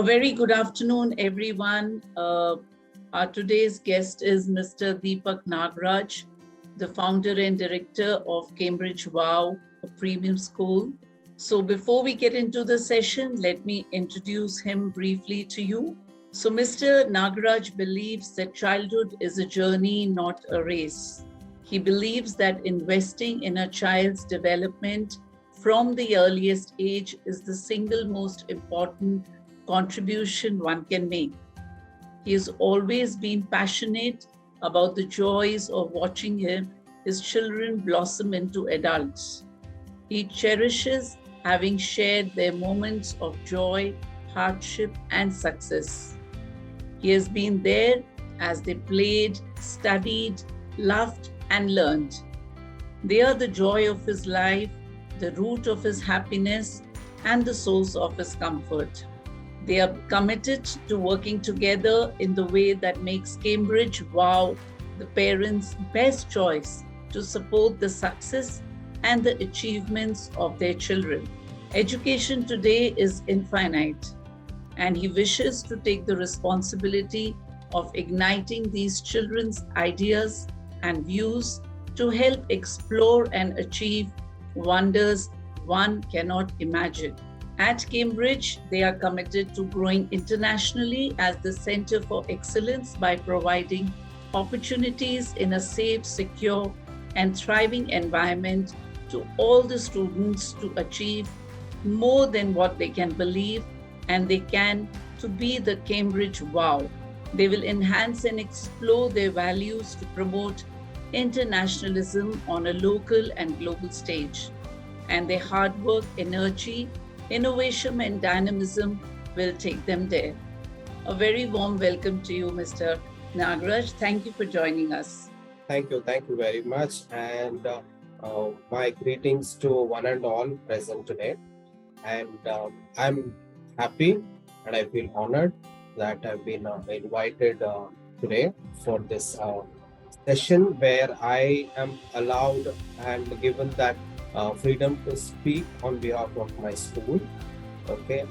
A very good afternoon, everyone. Our today's guest is Mr. Deepak Nagaraj, the founder and director of Cambridge Wow, a premium school. So before we get into the session, let me introduce him briefly to you. So Mr. Nagaraj believes that childhood is a journey, not a race. He believes that investing in a child's development from the earliest age is the single most important contribution one can make. He has always been passionate about the joys of watching his children blossom into adults. He cherishes having shared their moments of joy, hardship, and success. He has been there as they played, studied, laughed, and learned. They are the joy of his life, the root of his happiness, and the source of his comfort. They are committed to working together in the way that makes Cambridge Wow the parents' best choice to support the success and the achievements of their children. Education today is infinite, and he wishes to take the responsibility of igniting these children's ideas and views to help explore and achieve wonders one cannot imagine. At Cambridge, they are committed to growing internationally as the Center for Excellence by providing opportunities in a safe, secure, and thriving environment to all the students to achieve more than what they can believe and they can to be the Cambridge Wow. They will enhance and explore their values to promote internationalism on a local and global stage. And their hard work, energy, innovation and dynamism will take them there. A very warm welcome to you, Mr. Nagaraj. Thank you for joining us. Thank you very much. And my greetings to one and all present today. And I'm happy and I feel honored that I've been invited today for this session where I am allowed and given that freedom to speak on behalf of my school. Okay.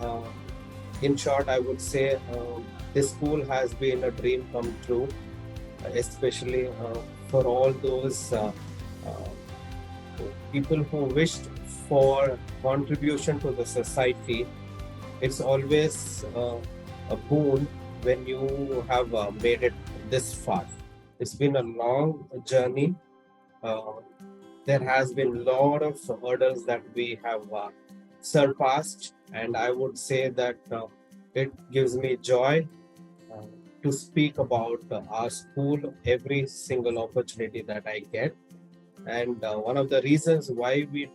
In short, I would say this school has been a dream come true, especially for all those people who wished for contribution to the society. It's always a boon when you have made it this far. It's been a long journey. There has been a lot of hurdles that we have surpassed, and I would say that it gives me joy to speak about our school every single opportunity that I get. And one of the reasons why we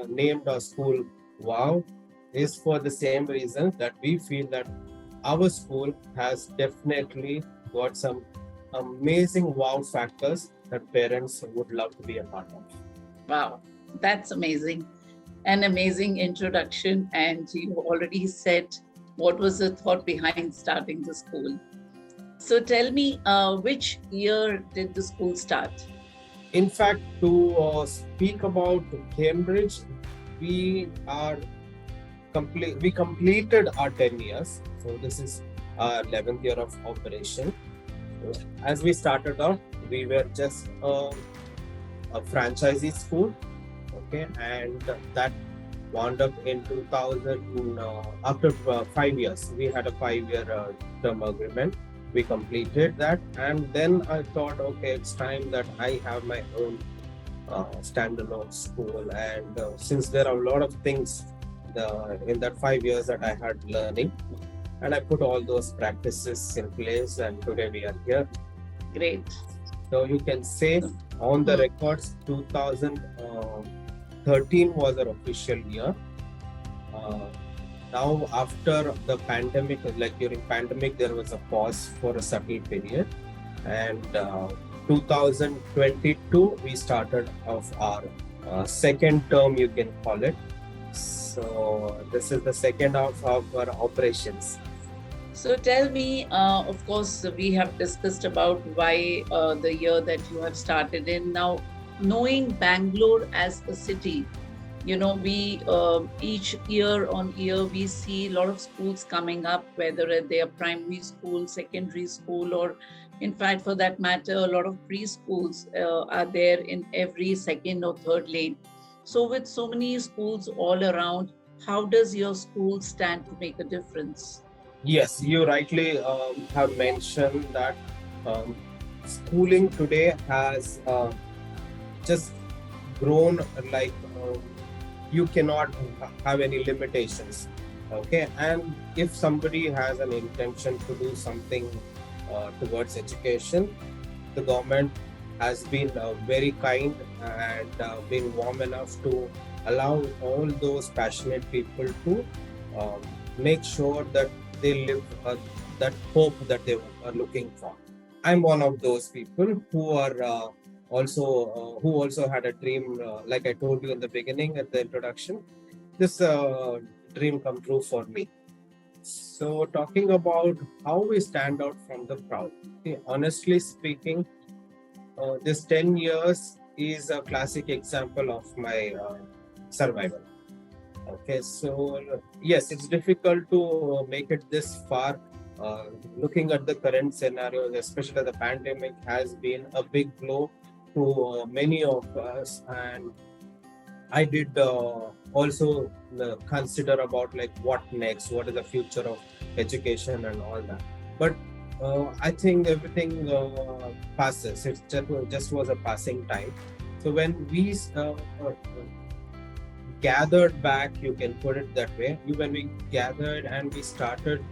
named our school Wow is for the same reason that we feel that our school has definitely got some amazing wow factors that parents would love to be a part of. Wow, that's amazing. An amazing introduction. And you already said what was the thought behind starting the school. So tell me, which year did the school start? In fact, to speak about Cambridge, we completed our 10 years. So this is our 11th year of operation. As we started off, we were just a franchisee school, okay, and that wound up in 2000. After 5 years, we had a 5-year term agreement. We completed that, and then I thought, okay, it's time that I have my own standalone school. And since there are a lot of things in that 5 years that I had learning, and I put all those practices in place, and today we are here. Great. So you can say on the records, 2013 was our official year. Now after the pandemic, like during pandemic, there was a pause for a certain period. And 2022, we started off our second term, you can call it. So this is the second half of our operations. So tell me, of course, we have discussed about why the year that you have started in. Now, knowing Bangalore as a city, We each year on year we see a lot of schools coming up, whether they are primary school, secondary school, or in fact, for that matter, a lot of preschools are there in every second or third lane. So with so many schools all around, how does your school stand to make a difference? Yes, you rightly have mentioned that um, schooling today has just grown like you cannot have any limitations. Okay, and if somebody has an intention to do something towards education, the government has been very kind and been warm enough to allow all those passionate people to um, make sure that they live that hope that they are looking for. I'm one of those people who are who also had a dream, like I told you in the beginning at the introduction. This dream come true for me. So, talking about how we stand out from the crowd. Okay, honestly speaking, this 10 years is a classic example of my survival. Okay, so yes, it's difficult to make it this far. Looking at the current scenario, especially the pandemic, has been a big blow to many of us, and I did also consider about like what next, what is the future of education and all that. But I think everything passes. It just was a passing time. So when we gathered back, you can put it that way. When we gathered and we started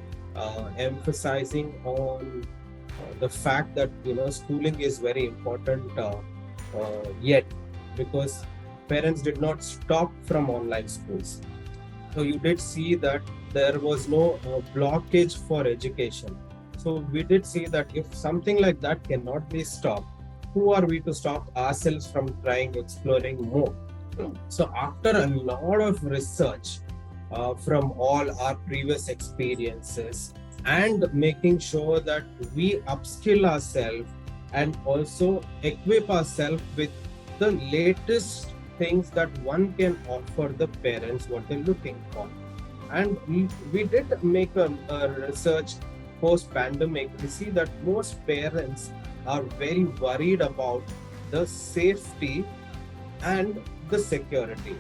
emphasizing on the fact that schooling is very important yet, because parents did not stop from online schools. So you did see that there was no blockage for education. So we did see that if something like that cannot be stopped, who are we to stop ourselves from trying, exploring more? So after a lot of research from all our previous experiences and making sure that we upskill ourselves and also equip ourselves with the latest things that one can offer the parents what they're looking for. And we did make a research post-pandemic. We see that most parents are very worried about the safety and the security.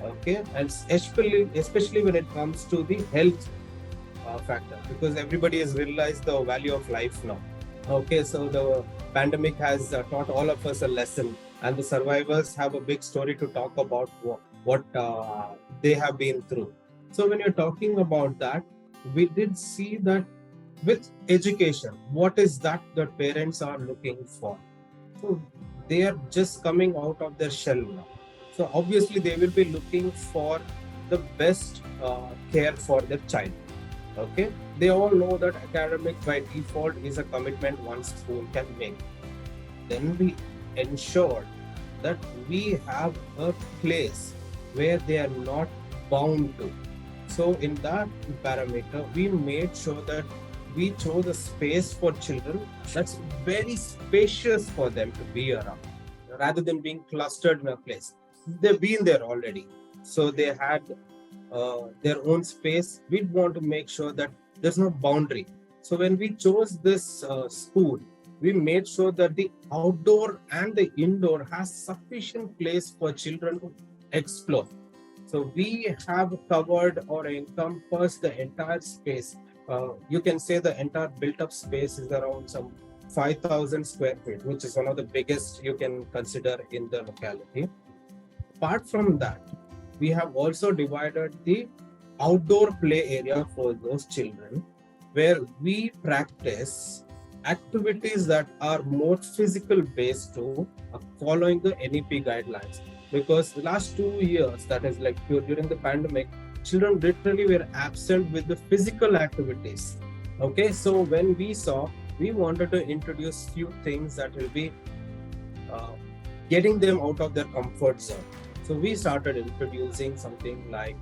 Okay, and especially when it comes to the health factor, because everybody has realized the value of life now. Okay, so the pandemic has taught all of us a lesson, and the survivors have a big story to talk about what they have been through. So when you're talking about that, we did see that with education, what is that parents are looking for? So they are just coming out of their shell now. So obviously they will be looking for the best care for their child. Okay, they all know that academic by default is a commitment one school can make. Then we ensure that we have a place where they are not bound to. So in that parameter, we made sure that we chose a space for children that's very spacious for them to be around, rather than being clustered in a place. They've been there already, so they had their own space. We want to make sure that there's no boundary. So when we chose this school, we made sure that the outdoor and the indoor has sufficient place for children to explore. So we have covered or encompassed the entire space. You can say the entire built-up space is around some 5,000 square feet, which is one of the biggest you can consider in the locality. Apart from that, we have also divided the outdoor play area for those children, where we practice activities that are more physical based to following the NEP guidelines. Because the last 2 years, that is like during the pandemic, children literally were absent with the physical activities. Okay, so when we wanted to introduce few things that will be getting them out of their comfort zone. So we started introducing something like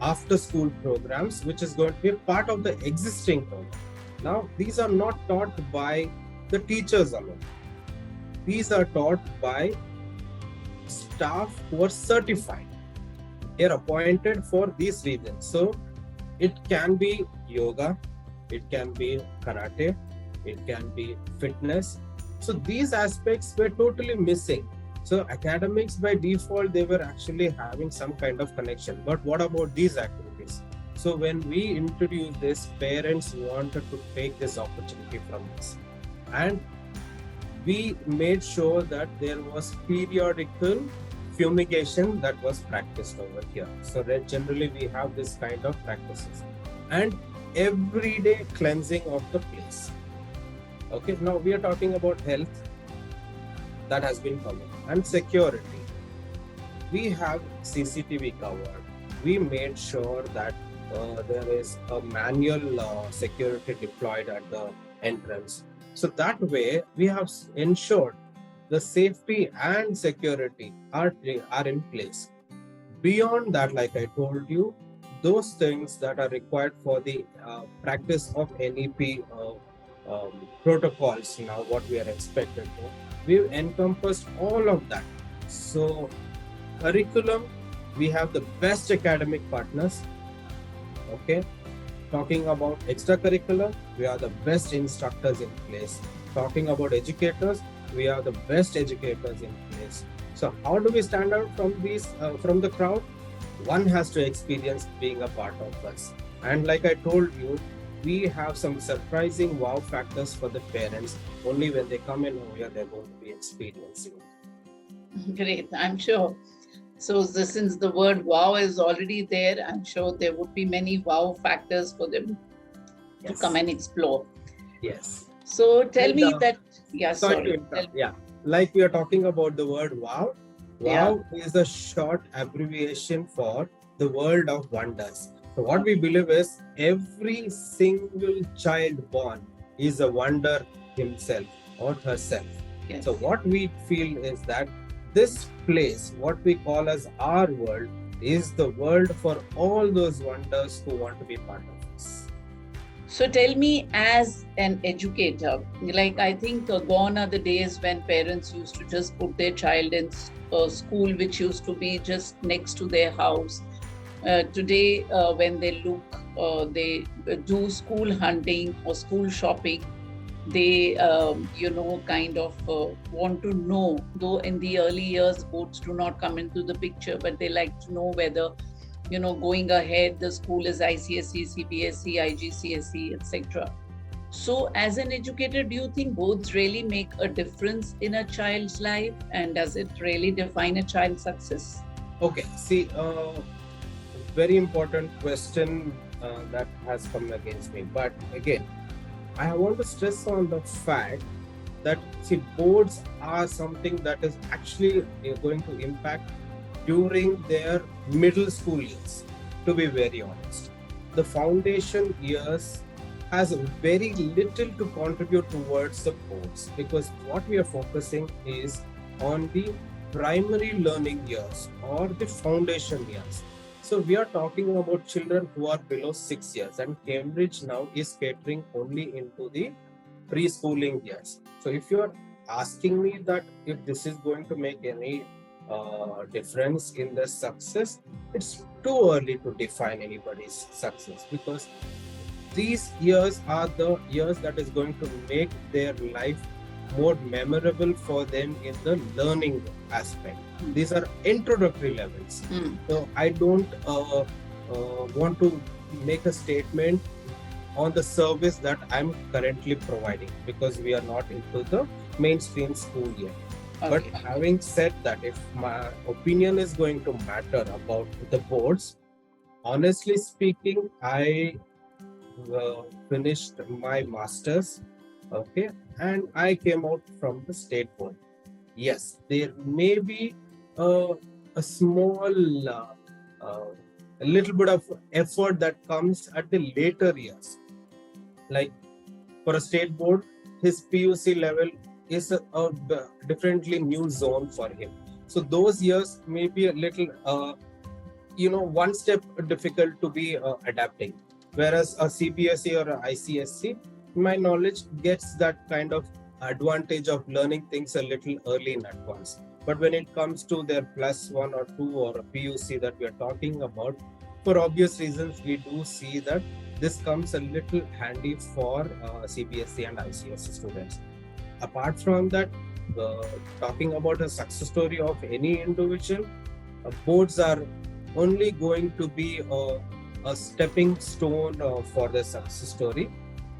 after school programs, which is going to be a part of the existing program. Now, these are not taught by the teachers alone. These are taught by staff who are certified. They're appointed for these reasons. So it can be yoga, it can be karate, it can be fitness. So these aspects were totally missing. So academics by default, they were actually having some kind of connection. But what about these activities? So when we introduced this, parents wanted to take this opportunity from us. And we made sure that there was periodical fumigation that was practiced over here. So that generally we have this kind of practices. And everyday cleansing of the place. Okay, now we are talking about health. That has been covered. And security. We have CCTV covered. We made sure that there is a manual security deployed at the entrance. So that way we have ensured the safety and security are in place. Beyond that, like I told you, those things that are required for the practice of NEP protocols, now what we are expected to, we've encompassed all of that. So curriculum, we have the best academic partners. Okay, talking about extracurricular, we are the best instructors in place. Talking about educators, we are the best educators in place. So how do we stand out from these from the crowd? One has to experience being a part of us. And like I told you, we have some surprising wow factors for the parents. Only when they come in over here, they're going to be experiencing it. Great, I'm sure. So since the word wow is already there, I'm sure there would be many wow factors for them to come and explore. Yes. So tell me that. Yeah, sorry. Yeah. Like we are talking about the word wow. Wow is a short abbreviation for the world of wonders. So what we believe is every single child born is a wonder himself or herself. Yes. So what we feel is that this place, what we call as our world, is the world for all those wonders who want to be part of us. So tell me, as an educator, like I think gone are the days when parents used to just put their child in a school which used to be just next to their house. Today, when they look, they do school hunting or school shopping. They, kind of want to know, though in the early years, boards do not come into the picture, but they like to know whether, going ahead, the school is ICSE, CBSE, IGCSE, etc. So as an educator, do you think boards really make a difference in a child's life? And does it really define a child's success? Okay, see, very important question that has come against me. But again, I want to stress on the fact that boards are something that is actually going to impact during their middle school years, to be very honest. The foundation years has very little to contribute towards the boards, because what we are focusing is on the primary learning years or the foundation years. So we are talking about children who are below 6 years, and Cambridge now is catering only into the preschooling years. So if you are asking me that if this is going to make any difference in the success, it's too early to define anybody's success, because these years are the years that is going to make their life more memorable for them in the learning aspect. These are introductory levels. So I don't want to make a statement on the service that I'm currently providing, because we are not into the mainstream school yet. Okay. But having said that, if my opinion is going to matter about the boards, honestly speaking, I finished my master's, okay, and I came out from the state board. Yes, there may be a small, a little bit of effort that comes at the later years. Like for a state board, his PUC level is a differently new zone for him. So those years may be a little, one step difficult to be adapting. Whereas a CBSE or a ICSE, my knowledge gets that kind of advantage of learning things a little early in advance. But when it comes to their +1 or 2 or a PUC that we are talking about, for obvious reasons, we do see that this comes a little handy for CBSE and ICSE students. Apart from that, talking about a success story of any individual, boards are only going to be a stepping stone for the success story.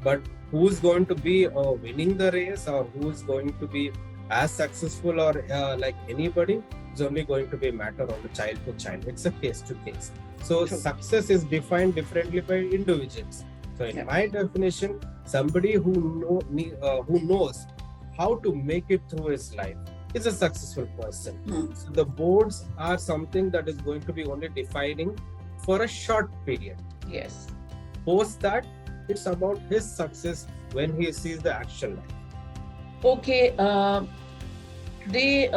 But who's going to be winning the race, or who's going to be as successful, or like anybody, is only going to be a matter of the child to child. It's a case to case. So True. success is defined differently by individuals. So in my definition, somebody who knows how to make it through his life is a successful person. So the boards are something that is going to be only defining for a short period. Yes. Post that, it's about his success when he sees the actual life. Okay. Today,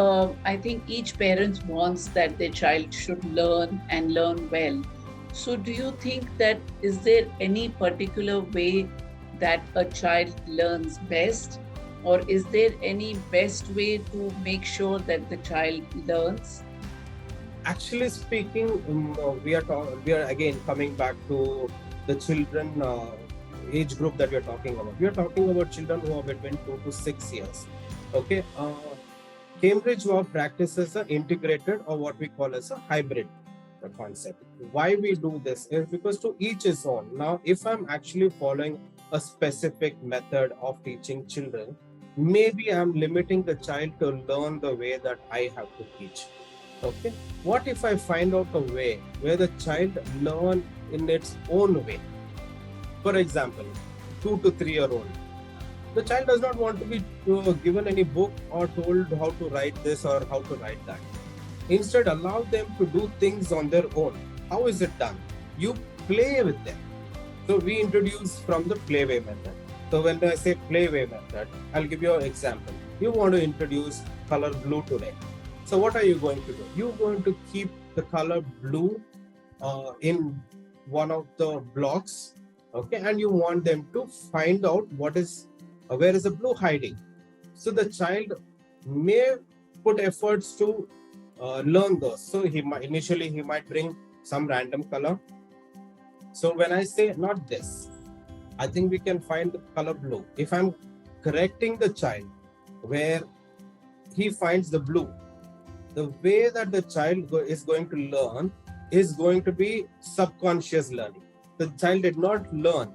I think each parent wants that their child should learn and learn well. So do you think that is there any particular way that a child learns best, or is there any best way to make sure that the child learns? Actually speaking, we are again coming back to the children age group that we are talking about. We are talking about children who are between 2 to 6 years. Okay. Cambridge Wow practices an integrated, or what we call as a hybrid concept. Why we do this is because to each his own. Now, if I'm actually following a specific method of teaching children, maybe I'm limiting the child to learn the way that I have to teach. Okay. What if I find out a way where the child learn in its own way? For example, 2 to 3 year old. The child does not want to be given any book or told how to write this or how to write that. Instead, allow them to do things on their own. How is it done? You play with them. So we introduce from the playway method. So when I say playway method, I'll give you an example. You want to introduce color blue today. So what are you going to do? You're going to keep the color blue in one of the blocks, okay, and you want them to find out where is the blue hiding. So the child may put efforts to learn those. So he might bring some random color. So when I say not this, I think we can find the color blue. If I'm correcting the child where he finds the blue, the way that the child is going to learn is going to be subconscious learning. The child did not learn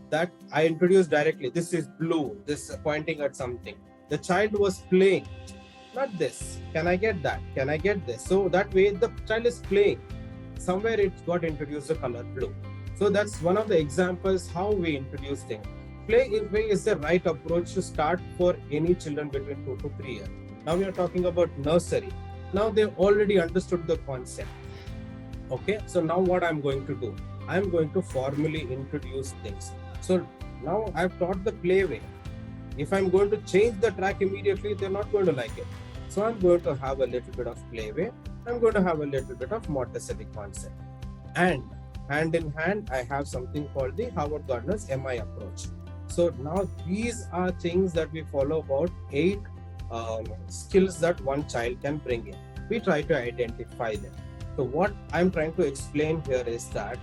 that I introduced directly. This is blue, this pointing at something. The child was playing, not this. Can I get that? Can I get this? So that way the child is playing. Somewhere it got introduced the color blue. So that's one of the examples how we introduce things. Play is the right approach to start for any children between 2 to 3 years. Now we are talking about nursery. Now they've already understood the concept. Okay, so now what I'm going to do? I'm going to formally introduce things. So now I've taught the playway. If I'm going to change the track immediately, they're not going to like it. So I'm going to have a little bit of playway. I'm going to have a little bit of Montessori concept. And hand in hand, I have something called the Howard Gardner's MI approach. So now these are things that we follow about 8 skills that one child can bring in. We try to identify them. So what I'm trying to explain here is that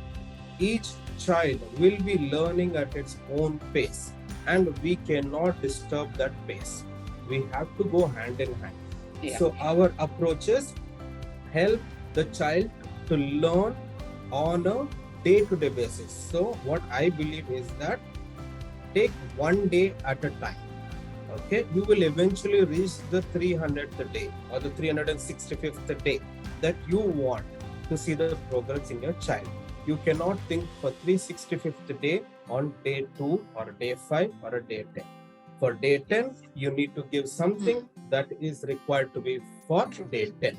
each child will be learning at its own pace, and we cannot disturb that pace. We have to go hand in hand. Yeah. So our approaches help the child to learn on a day-to-day basis. So what I believe is that take one day at a time. Okay, you will eventually reach the 300th day or the 365th day that you want to see the progress in your child. You cannot think for 365th day on day 2 or day 5 or a day 10. For day 10, you need to give something that is required to be for day 10.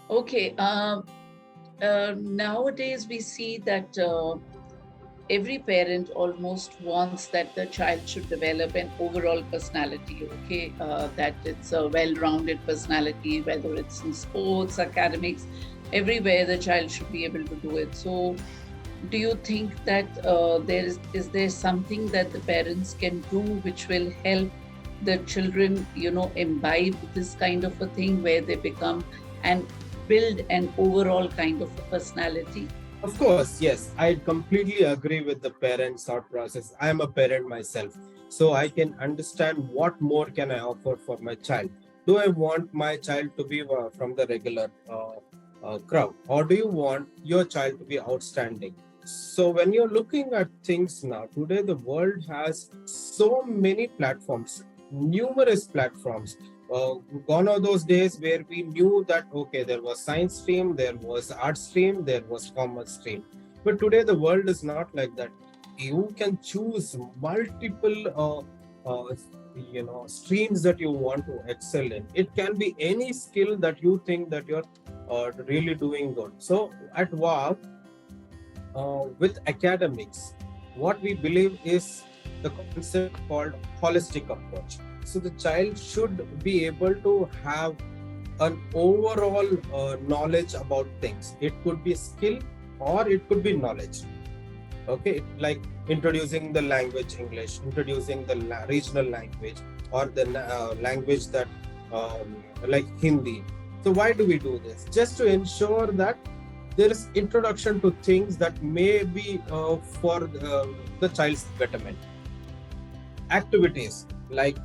Okay. Nowadays, we see that every parent almost wants that the child should develop an overall personality, okay? That it's a well-rounded personality, whether it's in sports, academics, everywhere the child should be able to do it. So do you think that is there something that the parents can do which will help the children, imbibe this kind of a thing where they become and build an overall kind of a personality? Of course, yes. I completely agree with the parents' thought process. I am a parent myself, so I can understand what more can I offer for my child. Do I want my child to be from the regular crowd, or do you want your child to be outstanding? So when you're looking at things now, today the world has so many platforms, numerous platforms. Gone are those days where we knew that okay, there was science stream, there was art stream, there was commerce stream. But today the world is not like that. You can choose multiple streams that you want to excel in. It can be any skill that you think that you're really doing good. So at WOW, with academics, what we believe is the concept called holistic approach. So the child should be able to have an overall knowledge about things. It could be skill or it could be knowledge. Okay, like introducing the language English, introducing the regional language, or the language that like Hindi. So why do we do this? Just to ensure that there is introduction to things that may be for the child's betterment. Activities like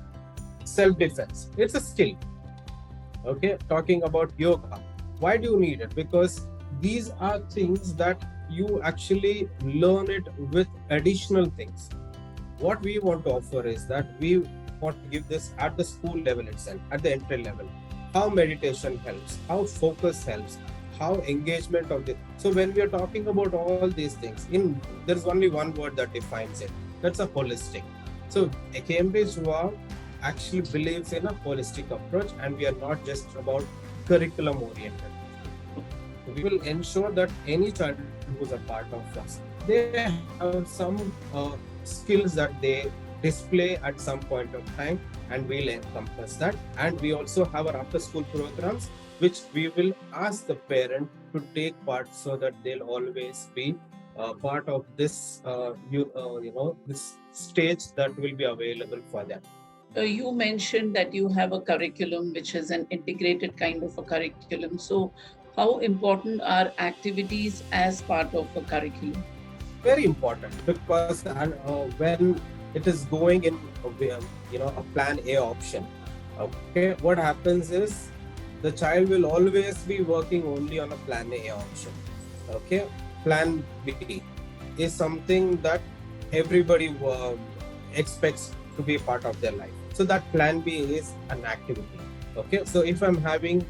self-defense, it's a skill. Okay, talking about yoga, why do you need it? Because these are things that you actually learn it with additional things. What we want to offer is that we want to give this at the school level itself, at the entry level. How meditation helps, how focus helps, how engagement of the. So when we are talking about all these things, there's only one word that defines it. That's a holistic. So Cambridge WOW actually believes in a holistic approach, and we are not just about curriculum oriented. We will ensure that any child who's a part of us, they have some skills that they display at some point of time, and we'll encompass that. And we also have our after school programs, which we will ask the parent to take part, so that they'll always be part of this this stage that will be available for them. You mentioned that you have a curriculum which is an integrated kind of a curriculum. So how important are activities as part of a curriculum? Very important, because when it is going in a plan A option, okay, what happens is the child will always be working only on a plan A option. Okay, plan B is something that everybody expects to be a part of their life. So that plan B is an activity. Okay, so if I'm having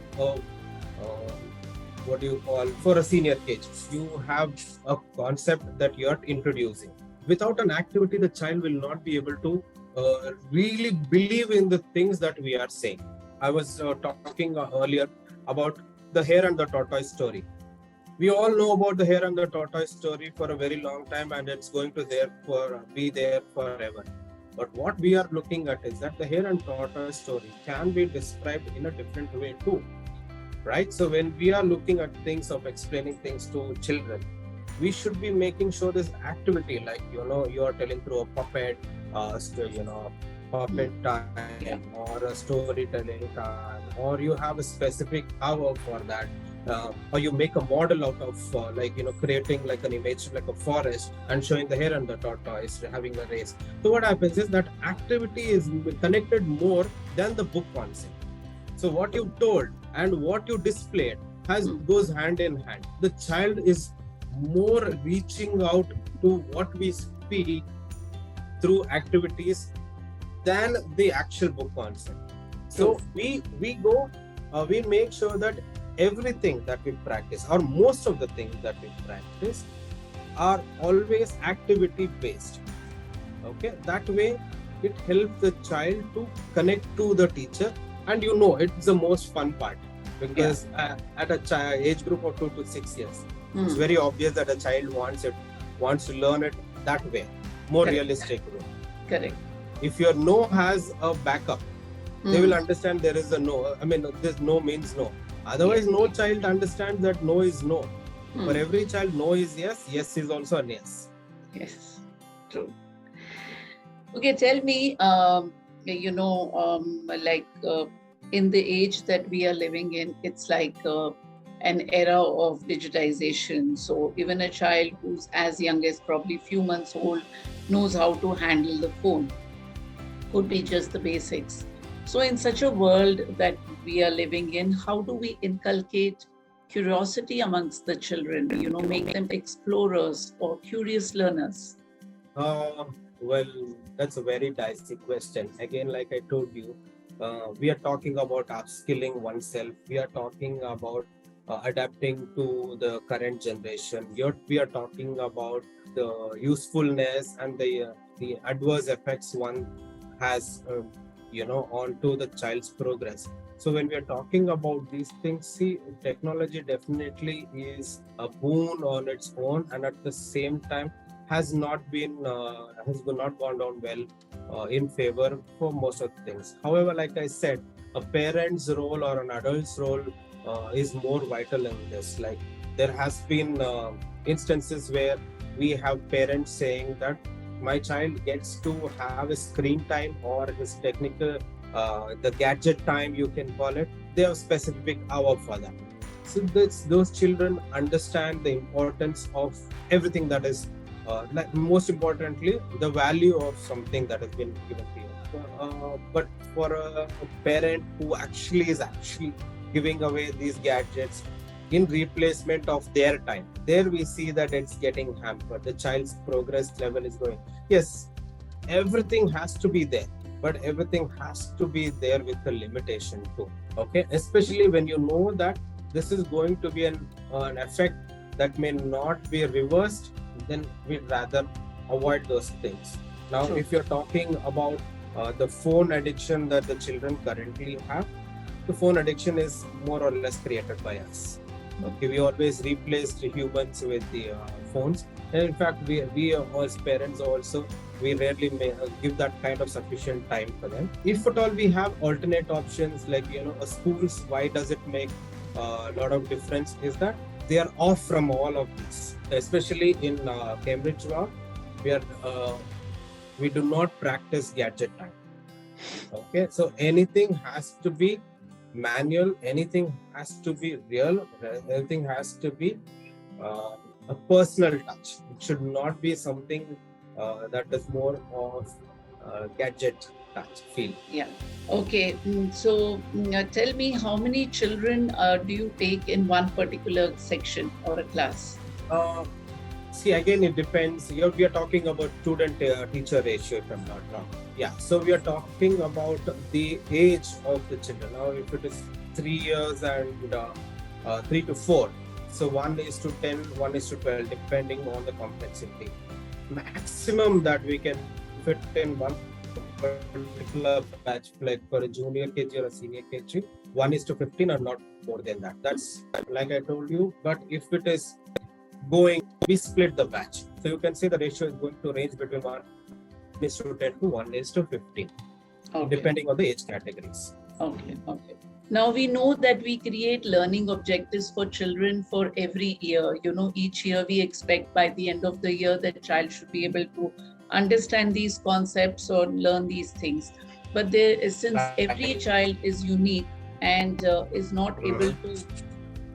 what do you call, for a senior KG, you have a concept that you're introducing. Without an activity, the child will not be able to really believe in the things that we are saying. I was talking earlier about the hare and the tortoise story. We all know about the hare and the tortoise story for a very long time, and it's going to be there forever. But what we are looking at is that the hare and tortoise story can be described in a different way too, right? So when we are looking at things of explaining things to children, we should be making sure this activity, like you are telling through a puppet, puppet time, or a storytelling time, or you have a specific hour for that. Or you make a model out of creating like an image like a forest and showing the hare and the tortoise having a race. So what happens is that activity is connected more than the book concept. So what you told and what you displayed goes hand in hand. The child is more reaching out to what we speak through activities than the actual book concept. So we make sure that everything that we practice, or most of the things that we practice, are always activity based. Okay, that way it helps the child to connect to the teacher, and it's the most fun part, because at a age group of 2 to 6 years, it's very obvious that a child wants to learn it that way, more realistic way. Correct. If your no has a backup, they will understand there is a no. I mean, this no means no. Otherwise, no child understands that no is no. For every child, no is yes, yes is also a yes. Yes, true. Okay, tell me, like in the age that we are living in, it's like an era of digitization. So even a child who's as young as probably few months old knows how to handle the phone. Could be just the basics. So in such a world that we are living in, how do we inculcate curiosity amongst the children? Make them explorers or curious learners. Uh, well, that's a very dicey question. Again, like I told you, we are talking about upskilling oneself. We are talking about adapting to the current generation. We are talking about the usefulness and the adverse effects one has, onto the child's progress. So when we are talking about these things, see, technology definitely is a boon on its own, and at the same time has not gone down well in favor for most of the things. However, like I said, a parent's role or an adult's role is more vital in this. Like there has been instances where we have parents saying that my child gets to have a screen time or his technical the gadget time, you can call it. They have specific hour for that. So those children understand the importance of everything that is like most importantly, the value of something that has been given to you. But for a parent who is actually giving away these gadgets in replacement of their time, there we see that it's getting hampered. The child's progress level is going. Yes, everything has to be there, but everything has to be there with a limitation too. Okay, especially when you know that this is going to be an effect that may not be reversed, then we'd rather avoid those things. Now, Sure. if you're talking about the phone addiction that the children currently have, the phone addiction is more or less created by us. Okay, we always replaced humans with the phones, and in fact, we as parents also we rarely give that kind of sufficient time for them. If at all we have alternate options like a schools, why does it make a lot of difference? Is that they are off from all of this, especially in Cambridge Law, where we do not practice gadget time. Okay, so anything has to be manual, anything has to be real, everything has to be a personal touch. It should not be something that is more of gadget touch feel. Yeah. Okay. So tell me, how many children do you take in one particular section or a class? See, again, it depends. We are talking about student-teacher ratio, if I'm not wrong. Yeah, so we are talking about the age of the children. Now, if it is 3 years and 3 to 4, so 1:10, 1:12, depending on the complexity. Maximum that we can fit in one particular batch, like for a junior KG or a senior KG, 1:15 or not more than that. That's like I told you. But if it is going, we split the batch. So you can say the ratio is going to range between 1:10 to 1:15, Okay. depending on the age categories. Okay. Okay. Now we know that we create learning objectives for children for every year. Each year we expect by the end of the year that child should be able to understand these concepts or learn these things. But since every child is unique and is not able to.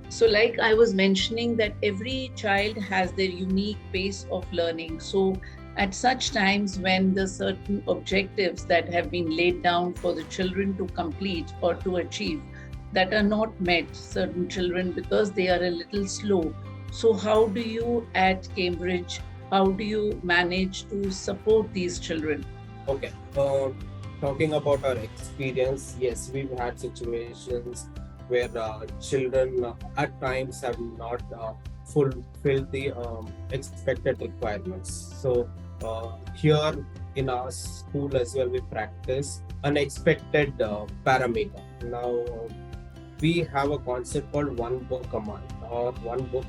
So like I was mentioning that every child has their unique pace of learning. So at such times when the certain objectives that have been laid down for the children to complete or to achieve that are not met, certain children, because they are a little slow. So how do you at Cambridge, how do you manage to support these children? Okay. Talking about our experience, yes, we've had situations where children at times have not fulfilled the expected requirements. So here in our school as well, we practice unexpected parameter. Now we have a concept called one book command or one book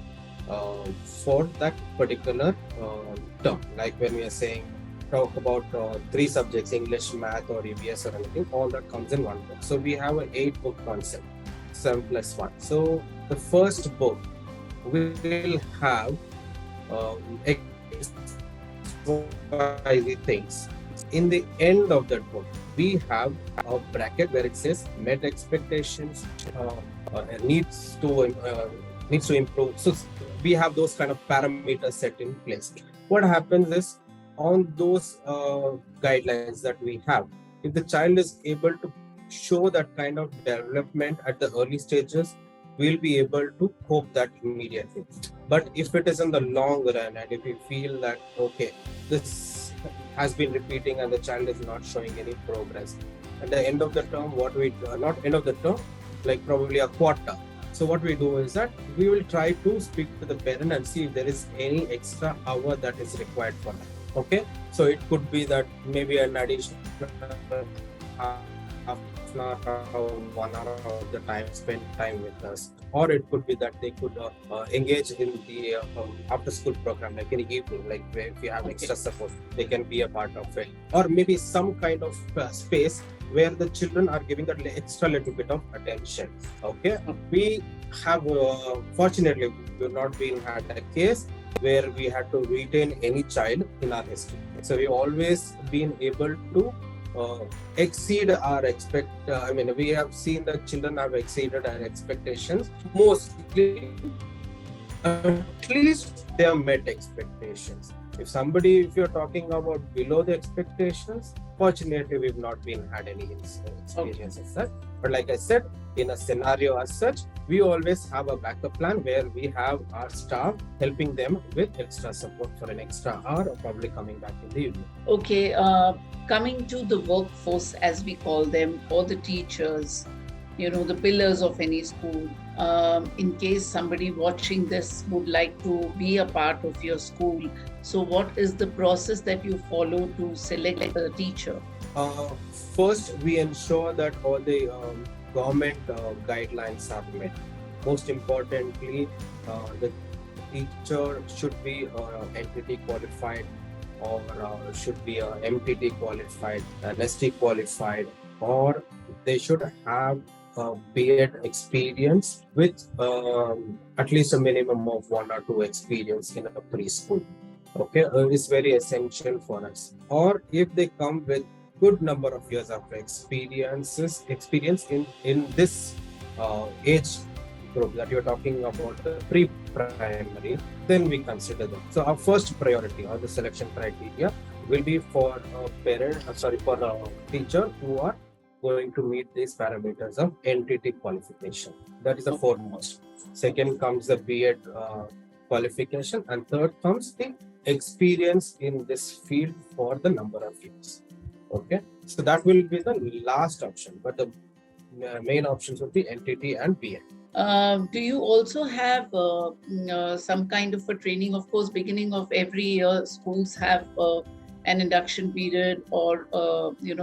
for that particular term. Like when we are saying talk about 3 subjects, English, math or EVS or anything, all that comes in one book. So we have an 8-book concept, 7+1. So the first book will have XYZ things In the end of that book, we have a bracket where it says met expectations, needs to improve. So we have those kind of parameters set in place. What happens is, on those guidelines that we have, if the child is able to show that kind of development at the early stages, we'll be able to cope that immediately. But if it is in the long run, and if we feel that, okay, this has been repeating and the child is not showing any progress, at the end of the term, what we do, not end of the term, like probably a quarter. So what we do is that we will try to speak to the parent and see if there is any extra hour that is required for them. Okay, so it could be that maybe an additional half an hour, 1 hour of the time, spend time with us, or it could be that they could engage in the after school program, like in the evening, like where if you have extra support, they can be a part of it, or maybe some kind of space where the children are giving that extra little bit of attention. Okay, we have fortunately we've not been had a case where we had to retain any child in our history. So we've always been able to exceed our we have seen that children have exceeded our expectations. Mostly, at least they have met expectations. If you're talking about below the expectations, fortunately, we've not been had any experience as such. But like I said, in a scenario as such, we always have a backup plan where we have our staff helping them with extra support for an extra hour, or probably coming back in the evening. Okay, coming to the workforce, as we call them, or the teachers, the pillars of any school. In case somebody watching this would like to be a part of your school, so what is the process that you follow to select a teacher? First, we ensure that all the government guidelines are met. Most importantly, the teacher should be entity qualified, or should be MTT qualified, ST qualified, or they should have B.Ed experience with at least a minimum of 1 or 2 experience in a preschool. Okay, it's very essential for us. Or if they come with good number of years of experience in this age group that you're talking about, the pre-primary, then we consider them. So our first priority or the selection criteria will be for a teacher who are going to meet these parameters of entity qualification. That is the foremost. Second comes the B.Ed qualification, and third comes the experience in this field for the number of years. Okay, so that will be the last option, but the main options would be entity and B.Ed. Do you also have some kind of a training? Of course, beginning of every year, schools have an induction period, or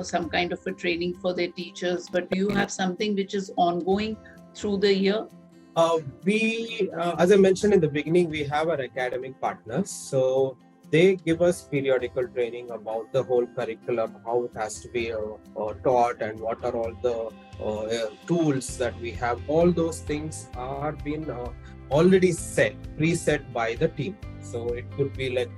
some kind of a training for their teachers. But do you have something which is ongoing through the year? As I mentioned in the beginning, we have our academic partners. So they give us periodical training about the whole curriculum, how it has to be taught, and what are all the tools that we have. All those things are been already preset by the team. So it could be like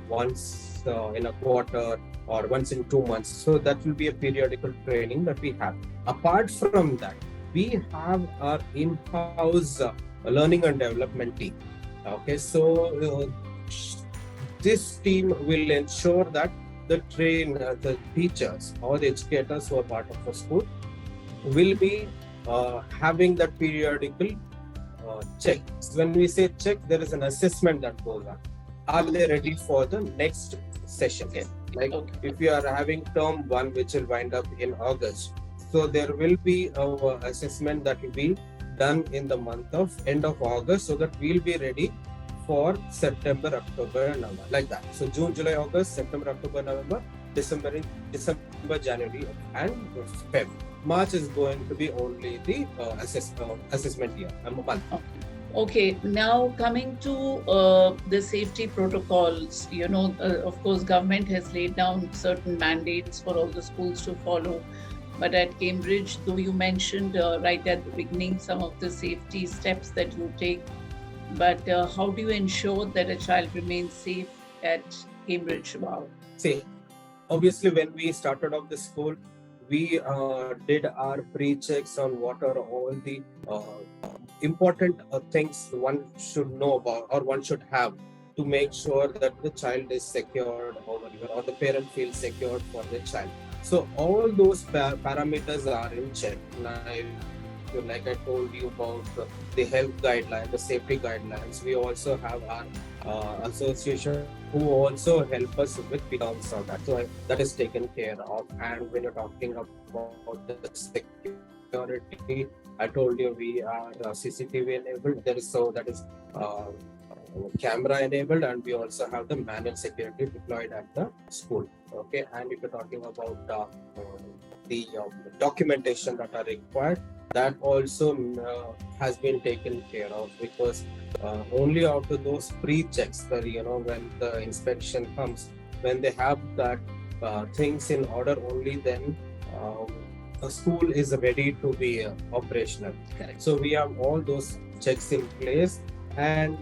once in a quarter or once in 2 months. So that will be a periodical training that we have. Apart from that, we have our in-house learning and development team. Okay, so this team will ensure that the teachers or the educators who are part of a school will be having that periodical check. When we say check, there is an assessment that goes on. Are they ready for the next session? Okay. If you are having term 1, which will wind up in August, so there will be an assessment that will be done in the month of end of August, so that we'll be ready for September, October, November, like that. So June, July, August, September, October, November, December, January, and February. March is going to be only the assessment year, a month. Okay, now coming to the safety protocols, of course, government has laid down certain mandates for all the schools to follow. But at Cambridge, though you mentioned right at the beginning some of the safety steps that you take, but how do you ensure that a child remains safe at Cambridge? Wow. See, Obviously, when we started off the school, we did our pre-checks on what are all the important things one should know about or one should have to make sure that the child is secured over here or the parent feels secured for the child. So all those parameters are in check. Now, like I told you about the health guidelines, the safety guidelines, we also have our association who also help us with the terms of that. So that is taken care of. And when you're talking about the security, I told you we are CCTV enabled. There is that is camera enabled, and we also have the manual security deployed at the school. Okay, and if you're talking about the documentation that are required, that also has been taken care of, because only after those pre-checks that when the inspection comes, when they have that things in order, only then a school is ready to be operational. Correct. So we have all those checks in place, and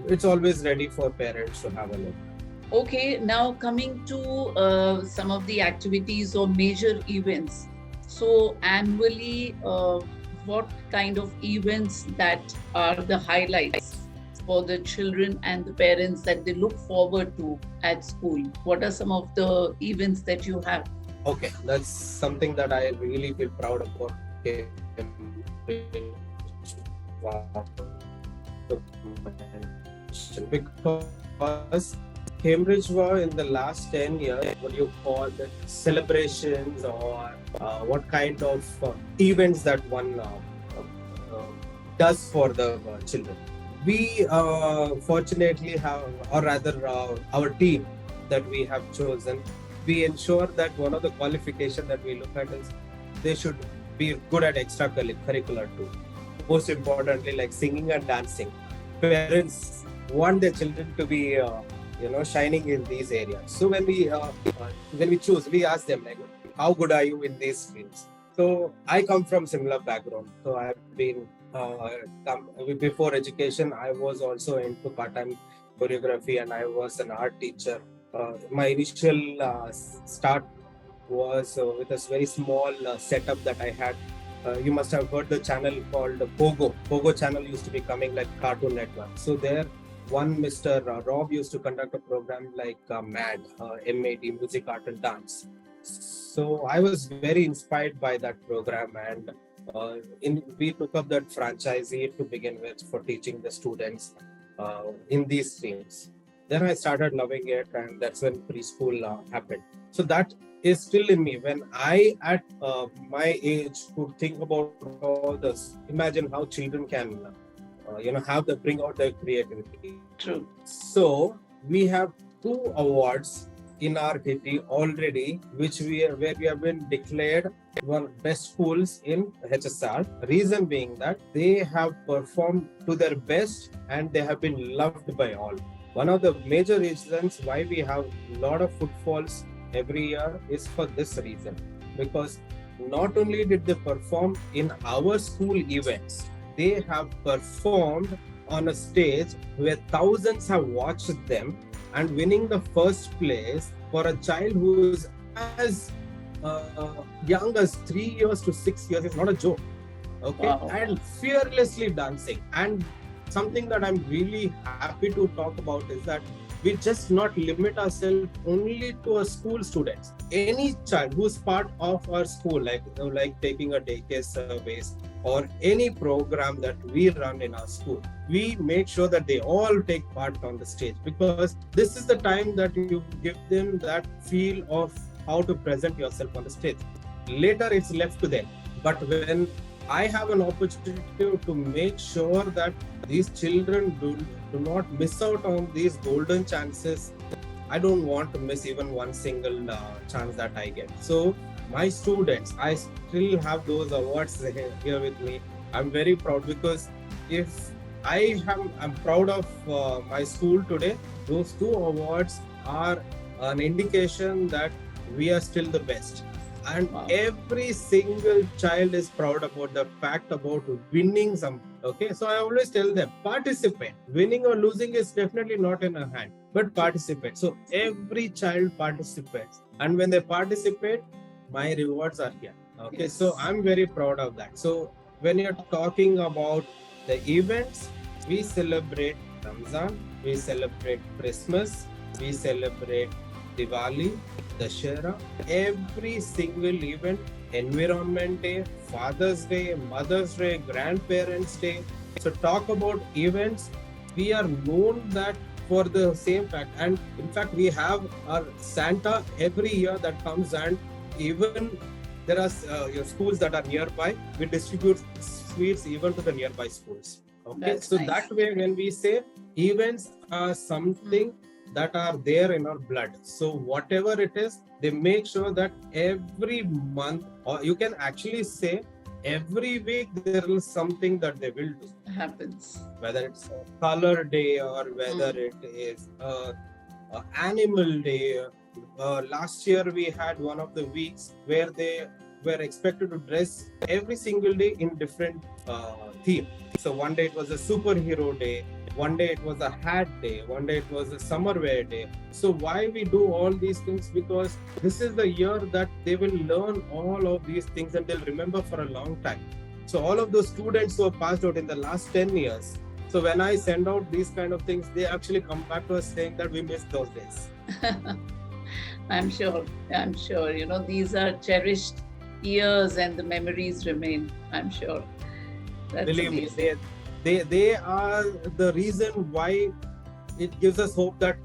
it's always ready for parents to have a look. Okay, now coming to some of the activities or major events. So annually, what kind of events that are the highlights for the children and the parents that they look forward to at school? What are some of the events that you have? Okay, that's something that I really feel proud about. Because Cambridge were in the last 10 years, what you call the celebrations or what kind of events that one does for the children. We fortunately have, or rather our team that we have chosen, we ensure that one of the qualifications that we look at is they should be good at extracurricular too. Most importantly, like singing and dancing. Parents want their children to be shining in these areas. So when we choose, we ask them like, how good are you in these fields? So I come from similar background. So I've been before education, I was also into part-time choreography, and I was an art teacher. My initial start was with a very small setup that I had. You must have heard the channel called Pogo. Pogo channel used to be coming like Cartoon Network. So there, one Mr. Rob used to conduct a program like MAD, MAD, Music, Art and Dance. So I was very inspired by that program, and we took up that franchisee to begin with for teaching the students in these streams. Then I started loving it, and that's when preschool happened. So that is still in me. When I, at my age, could think about all this, imagine how children can, bring out their creativity. True. So we have 2 awards in our kitty already, where we have been declared one best schools in HSR. Reason being that they have performed to their best and they have been loved by all. One of the major reasons why we have a lot of footfalls every year is for this reason, because not only did they perform in our school events, they have performed on a stage where thousands have watched them, and winning the first place for a child who is as young as 3 years to 6 years is not a joke. Okay. Wow. And fearlessly dancing. And something that I'm really happy to talk about is that we just not limit ourselves only to a school students. Any child who's part of our school, like taking a daycare service or any program that we run in our school, we make sure that they all take part on the stage, because this is the time that you give them that feel of how to present yourself on the stage. Later it's left to them. But when I have an opportunity to make sure that these children do not miss out on these golden chances, I don't want to miss even one single chance that I get. So my students, I still have those awards here with me. I'm very proud, because if I'm proud of my school today, those 2 awards are an indication that we are still the best. And wow. Every single child is proud about the fact about winning some Okay, so I always tell them participate. Winning or losing is definitely not in our hand, but participate. So every child participates, and when they participate, my rewards are here. Okay, Yes. so I'm very proud of that. So when you're talking about the events, we celebrate Ramzan, we celebrate Christmas, we celebrate Diwali, Dashera, every single event, Environment Day, Father's Day, Mother's Day, Grandparents Day. So talk about events. We are known that for the same fact, and in fact, we have our Santa every year that comes, and even there are your schools that are nearby. We distribute sweets even to the nearby schools. Okay, That's so nice. that way, when we say events are something that are there in our blood, so whatever it is, they make sure that every month, or you can actually say every week, there is something that they will do. Happens. Whether it's a color day or whether it is a animal day. Last year we had one of the weeks where they were expected to dress every single day in different theme. So one day it was a superhero day, one day it was a hat day, one day it was a summer wear day. So why we do all these things? Because this is the year that they will learn all of these things and they'll remember for a long time. So all of those students who have passed out in the last 10 years, so when I send out these kind of things, they actually come back to us saying that we missed those days. I'm sure. I'm sure. You know, these are cherished years and the memories remain. I'm sure. That's Believe amazing. me, they are the reason why it gives us hope that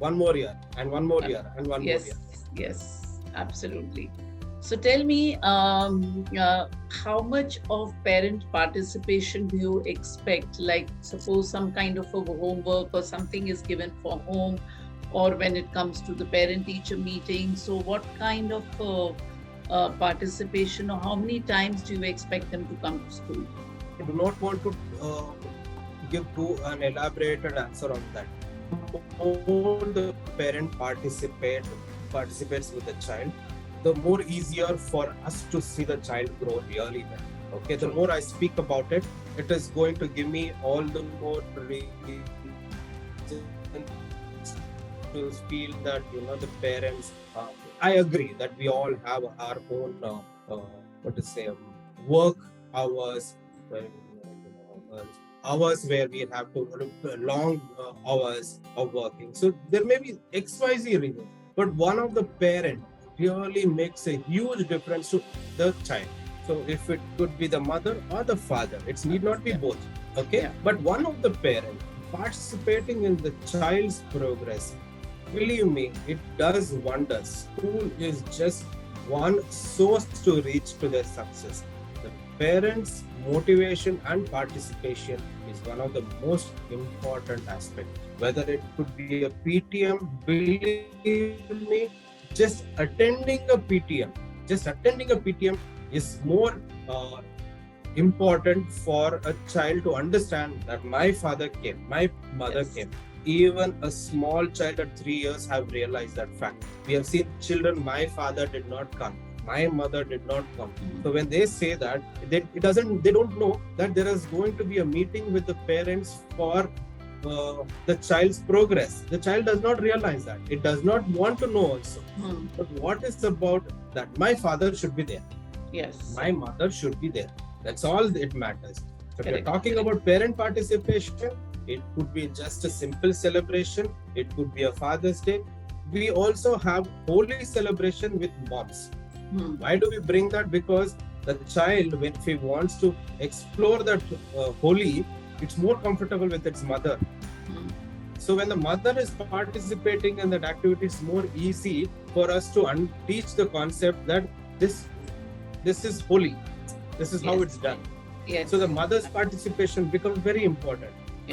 one more year and one more year and one more year. Yes, absolutely. So tell me, how much of parent participation do you expect? Like, suppose some kind of a homework or something is given for home, or when it comes to the parent-teacher meeting. So, what kind of participation, or how many times do you expect them to come to school? I do not want to give too an elaborated answer on that. The more the parent participates with the child, the more easier for us to see the child grow really well. Okay, the more I speak about it, it is going to give me all the more reason to feel that the parents. I agree that we all have our own work hours, hours where we have to long hours of working. So there may be XYZ reasons, but one of the parent really makes a huge difference to the child. So if it could be the mother or the father, it need not be both. Okay, but one of the parent participating in the child's progress, believe me, it does wonders. School is just one source to reach to their success. The parents' motivation and participation is one of the most important aspects. Whether it could be a PTM, believe me, just attending a PTM is more important for a child to understand that my father came, my mother came. Even a small child at 3 years have realized that fact. We have seen children, my father did not come, my mother did not come. So when they say that, they don't know that there is going to be a meeting with the parents for the child's progress. The child does not realize that. It does not want to know also. But what is about that? My father should be there. Yes. My mother should be there. That's all it matters. So if you're talking about parent participation, it could be just a simple celebration. It could be a Father's Day. We also have holy celebration with moms. Why do we bring that? Because the child, when he wants to explore that holy, it's more comfortable with its mother. So when the mother is participating in that activity, it's more easy for us to teach the concept that this is holy. This is how it's done. So the mother's participation becomes very important.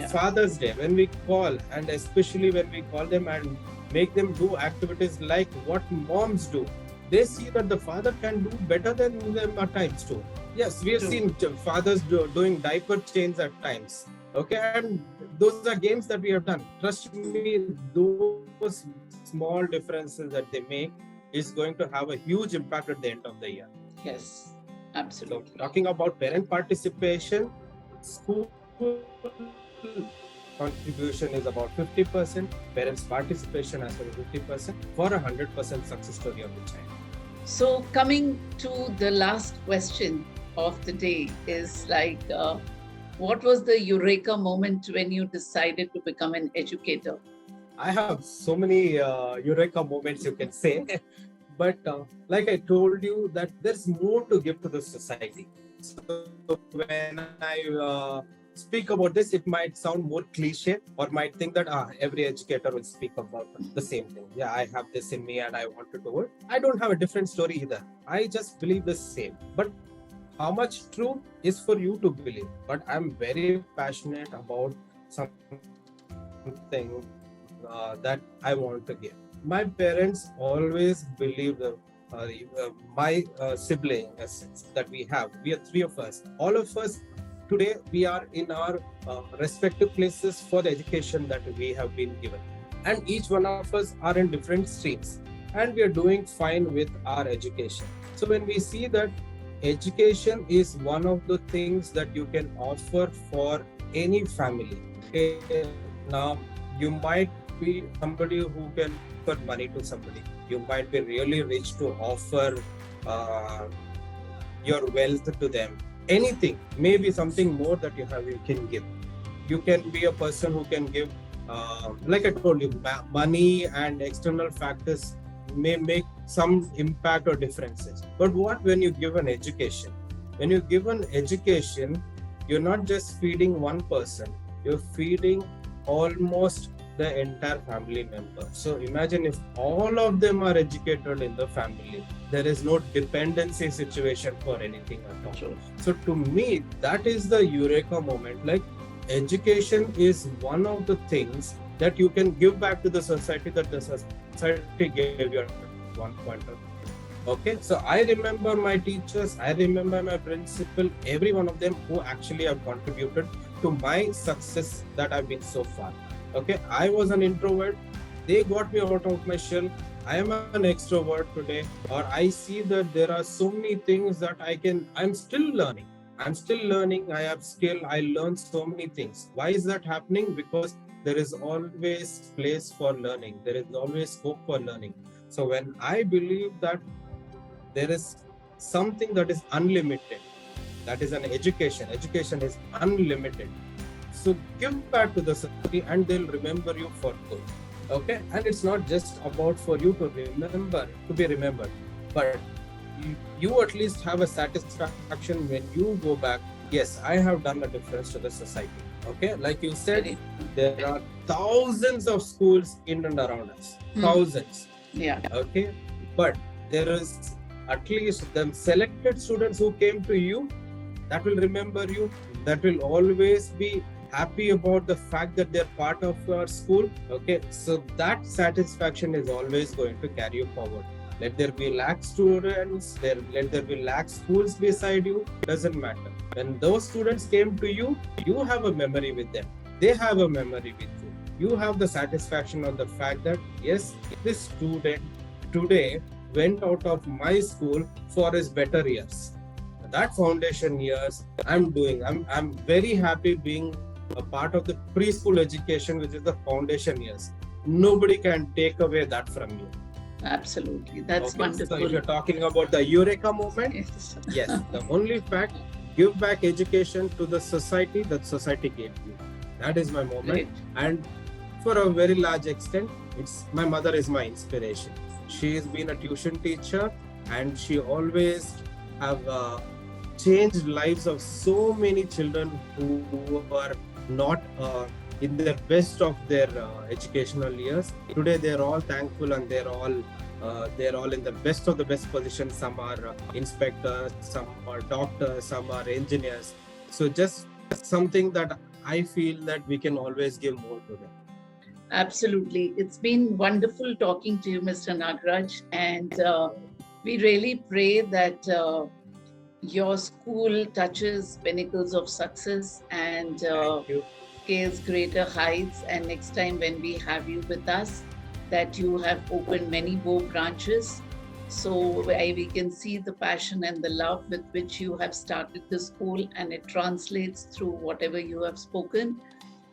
Father's Day, when we call, and especially when we call them and make them do activities like what moms do, they see that the father can do better than them at times too. Yes, we have seen fathers doing diaper change at times. Okay, and those are games that we have done. Trust me, those small differences that they make is going to have a huge impact at the end of the year. Yes, absolutely. So talking about parent participation, School contribution is about 50%, parents' participation as well as 50% for a 100% success story of the child. So, coming to the last question of the day is like, what was the eureka moment when you decided to become an educator? I have so many eureka moments, you can say. But like I told you, that there's more to give to the society. So when I speak about this, it might sound more cliche or might think that every educator will speak about the same thing. Yeah, I have this in me and I want to do it. I don't have a different story either. I just believe the same. But how much true is for you to believe? But I'm very passionate about something that I want to give. My parents always believed my sibling that we have. We are three of us. All of us today we are in our respective places for the education that we have been given, and each one of us are in different streams, and we are doing fine with our education. So when we see that education is one of the things that you can offer for any family. Okay, now you might be somebody who can offer money to somebody. You might be really rich to offer your wealth to them. Anything, maybe something more that you have, you can give. You can be a person who can give, like I told you, money and external factors may make some impact or differences. But what when you give an education? When you give an education, you're not just feeding one person, you're feeding almost the entire family member. So imagine if all of them are educated in the family, there is no dependency situation for anything at all. Sure. So to me, that is the eureka moment. Like, education is one of the things that you can give back to the society that the society gave you at one point of time. Okay, so I remember my teachers, I remember my principal, every one of them who actually have contributed to my success that I've been so far. Okay, I was an introvert, they got me out of my shell. I am an extrovert today, or I see that there are so many things that I'm still learning. I have skill, I learn so many things. Why is that happening? Because there is always place for learning. There is always scope for learning. So when I believe that there is something that is unlimited, that is an education. Education is unlimited. So give back to the society and they'll remember you for good. Okay? And it's not just about for you to be remembered, but you at least have a satisfaction when you go back. Yes, I have done a difference to the society. Okay? Like you said, there are thousands of schools in and around us. Thousands. Yeah. Okay? But there is at least the selected students who came to you that will remember you, that will always be happy about the fact that they're part of your school. Okay, so that satisfaction is always going to carry you forward. Let there be lakh students, let there be lakh schools beside you, doesn't matter. When those students came to you, you have a memory with them. They have a memory with you. You have the satisfaction of the fact that yes, this student today went out of my school for his better years. That foundation years I'm very happy being a part of the preschool education, which is the foundation years. Nobody can take away that from you. Absolutely. That's wonderful. So if you're talking about the eureka moment, yes, the only fact, give back education to the society that society gave you. That is my moment. Great. And for a very large extent, my mother is my inspiration. She has been a tuition teacher and she always have changed lives of so many children who are not in the best of their educational years. Today they're all thankful and they're all in the best of the best positions. Some are inspectors, some are doctors, some are engineers. So just something that I feel that we can always give more to them. Absolutely. It's been wonderful talking to you, Mr. Nagaraj, and we really pray that your school touches pinnacles of success and scales greater heights. And next time when we have you with us, that you have opened many more branches So we can see the passion and the love with which you have started the school, and it translates through whatever you have spoken.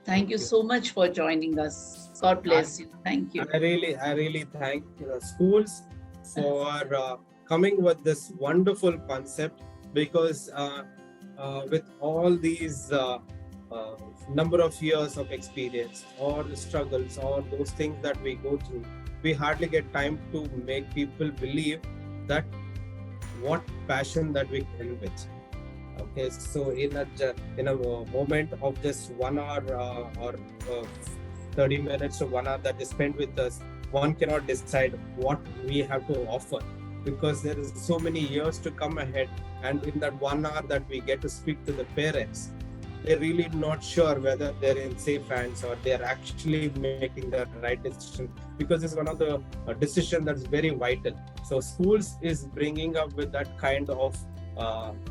Thank you so much for joining us. God bless you. Thank you. I really thank Skoolz for coming with this wonderful concept, because with all these number of years of experience, or the struggles, or those things that we go through, we hardly get time to make people believe that what passion that we can with. Okay, so in a moment of just 1 hour or 30 minutes to 1 hour that is spent with us, one cannot decide what we have to offer, because there is so many years to come ahead. And in that 1 hour that we get to speak to the parents, they're really not sure whether they're in safe hands or they're actually making the right decision, because it's one of the decision that's very vital. So Skoolz is bringing up with that kind of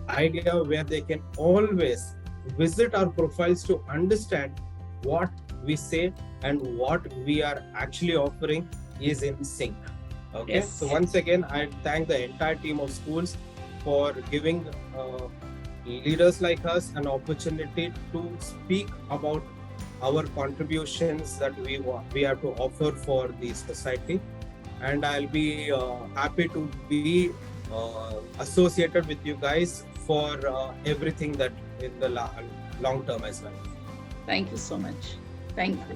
idea, where they can always visit our profiles to understand what we say and what we are actually offering is in sync. Okay, yes. So once again, I thank the entire team of Skoolz for giving leaders like us an opportunity to speak about our contributions that we have to offer for the society. And I'll be happy to be associated with you guys for everything that in the long term as well. Thank you so much. Thank you.